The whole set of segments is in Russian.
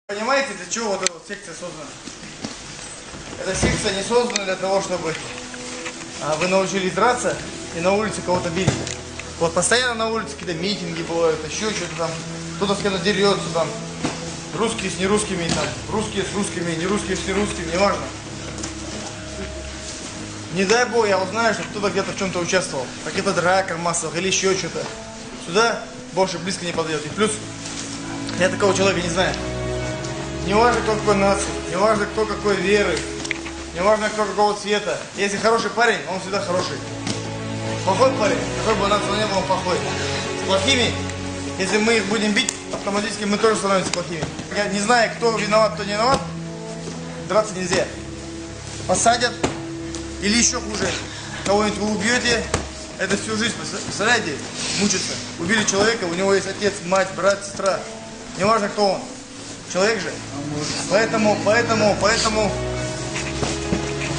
Понимаете, для чего вот эта вот секция создана? Эта секция не создана для того, чтобы вы научились драться и на улице кого-то бить. Вот постоянно на улице какие-то митинги бывают, еще что-то там, кто-то с кем-то дерется там, русские с нерусскими, там, русские с русскими, не русские с нерусскими, неважно. Не дай бог, я узнаю, что кто-то где-то в чем-то участвовал, в каких-то драках массовых или еще что-то. Сюда больше близко не подойдет. И плюс, я такого человека не знаю. Не важно, кто какой нации, не важно, кто какой веры, не важно, кто какого цвета. Если хороший парень, он всегда хороший. Плохой парень, какой бы нации не был, он плохой. С плохими, если мы их будем бить, автоматически мы тоже становимся плохими. Я не знаю, кто виноват, кто не виноват, драться нельзя. Посадят, или еще хуже, кого-нибудь вы убьете, это всю жизнь, представляете, мучиться. Убили человека, у него есть отец, мать, брат, сестра, неважно, кто он. Человек же. Поэтому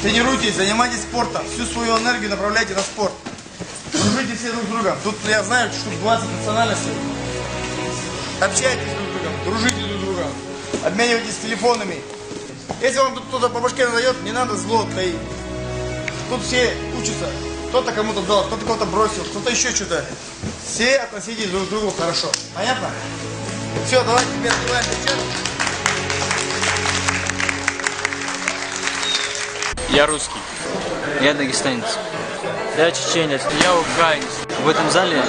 тренируйтесь, занимайтесь спортом. Всю свою энергию направляйте на спорт. Дружите все друг с другом. Тут я знаю, что 20 национальностей. Общайтесь друг с другом, дружите друг с другом. Обменивайтесь телефонами. Если вам тут кто-то по башке надает, не надо зло таить. Тут все учатся. Кто-то кому-то дал, кто-то кого-то бросил, кто-то еще что-то. Все относитесь друг к другу хорошо. Понятно? Все, давайте теперь открываем сейчас. Я русский. Я дагестанец. Я чеченец. Я украинец. В этом зале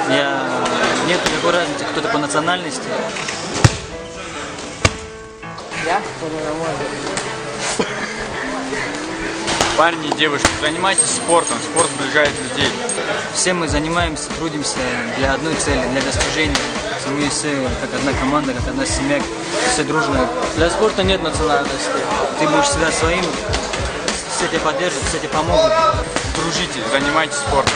нет никакой разницы, кто ты по национальности. Я нормально. Парни и девушки, занимайтесь спортом. Спорт сближает людей. Все мы занимаемся, трудимся для одной цели, для достижения. Мы все как одна команда, как одна семья, все дружно. Для спорта нет национальности. Ты будешь всегда своим, все тебя поддержат, все тебе помогут. Дружите, занимайтесь спортом.